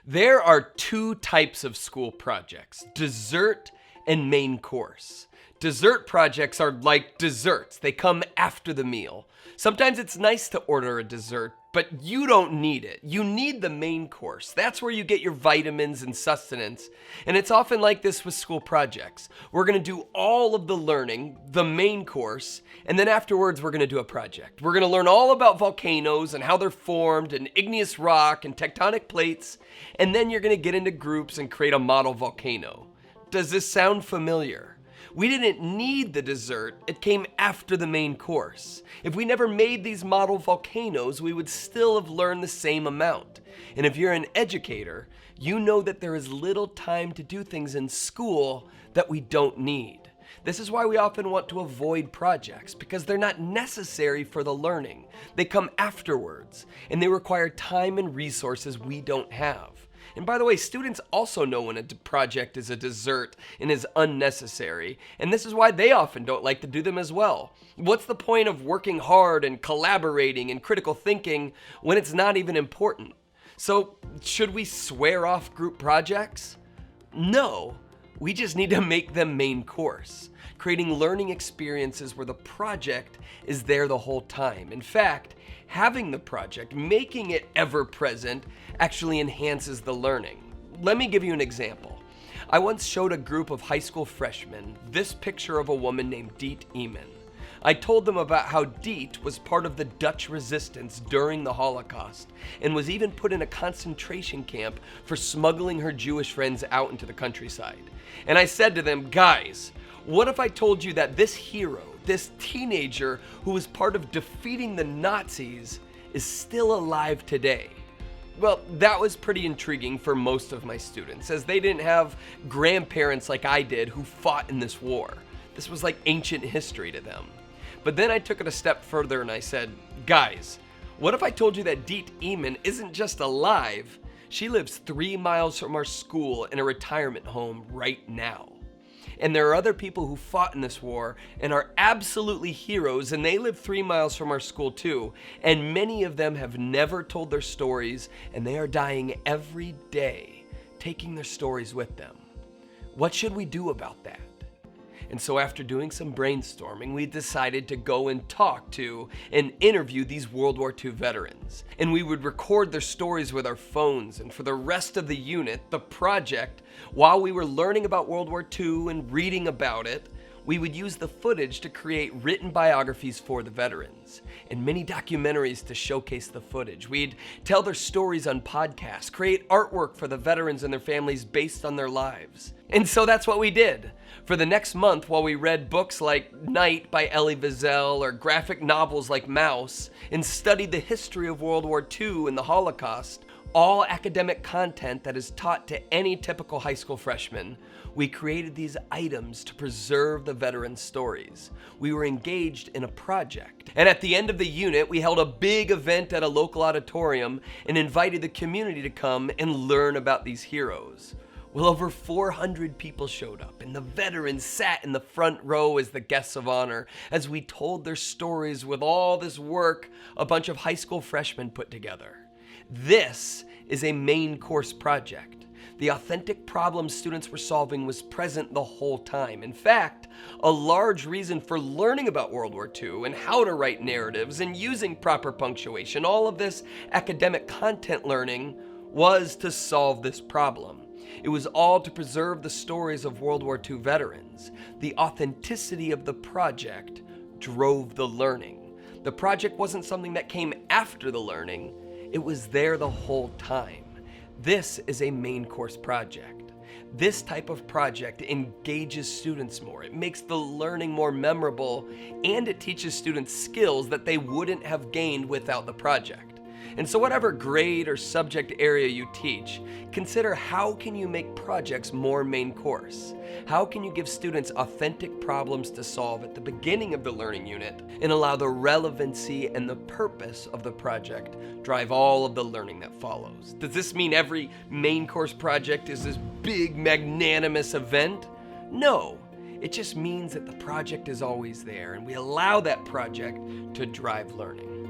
There are two types of school projects, dessert and main course. Dessert projects are like desserts. They come after the meal. Sometimes it's nice to order a dessert, but you don't need it. You need the main course. That's where you get your vitamins and sustenance. And it's often like this with school projects. We're going to do all of the learning, the main course, and then afterwards we're going to do a project. We're going to learn all about volcanoes and how they're formed and igneous rock and tectonic plates, and then you're going to get into groups and create a model volcano. Does this sound familiar? We didn't need the dessert, it came after the main course. If we never made these model volcanoes, we would still have learned the same amount. And if you're an educator, you know that there is little time to do things in school that we don't need. This is why we often want to avoid projects, because they're not necessary for the learning. They come afterwards, and they require time and resources we don't have. And by the way, students also know when a project is a dessert and is unnecessary, and this is why they often don't like to do them as well. What's the point of working hard and collaborating and critical thinking when it's not even important? So, should we swear off group projects? No, we just need to make them main course, creating learning experiences where the project is there the whole time. In fact, having the project, making it ever present, actually enhances the learning. Let me give you an example. I once showed a group of high school freshmen this picture of a woman named Diet Eman. I told them about how Diet was part of the Dutch resistance during the Holocaust and was even put in a concentration camp for smuggling her Jewish friends out into the countryside. And I said to them, guys, what if I told you that this hero, this teenager who was part of defeating the Nazis, is still alive today? Well, that was pretty intriguing for most of my students, as they didn't have grandparents like I did who fought in this war. This was like ancient history to them. But then I took it a step further and I said, guys, what if I told you that Diet Eman isn't just alive, she lives 3 miles from our school in a retirement home right now. And there are other people who fought in this war and are absolutely heroes, and they live 3 miles from our school too. And many of them have never told their stories, and they are dying every day, taking their stories with them. What should we do about that? And so after doing some brainstorming, we decided to go and talk to and interview these World War II veterans. And we would record their stories with our phones, and for the rest of the unit, the project, while we were learning about World War II and reading about it, we would use the footage to create written biographies for the veterans and mini documentaries to showcase the footage. We'd tell their stories on podcasts, create artwork for the veterans and their families based on their lives. And so that's what we did. For the next month, while we read books like Night by Elie Wiesel or graphic novels like Mouse and studied the history of World War II and the Holocaust, all academic content that is taught to any typical high school freshman, we created these items to preserve the veterans' stories. We were engaged in a project. And at the end of the unit, we held a big event at a local auditorium and invited the community to come and learn about these heroes. Well, over 400 people showed up, and the veterans sat in the front row as the guests of honor as we told their stories with all this work a bunch of high school freshmen put together. This is a main course project. The authentic problem students were solving was present the whole time. In fact, a large reason for learning about World War II and how to write narratives and using proper punctuation, all of this academic content learning, was to solve this problem. It was all to preserve the stories of World War II veterans. The authenticity of the project drove the learning. The project wasn't something that came after the learning. It was there the whole time. This is a main course project. This type of project engages students more. It makes the learning more memorable, and it teaches students skills that they wouldn't have gained without the project. And so whatever grade or subject area you teach, consider how can you make projects more main course? How can you give students authentic problems to solve at the beginning of the learning unit and allow the relevancy and the purpose of the project drive all of the learning that follows? Does this mean every main course project is this big magnanimous event? No, it just means that the project is always there and we allow that project to drive learning.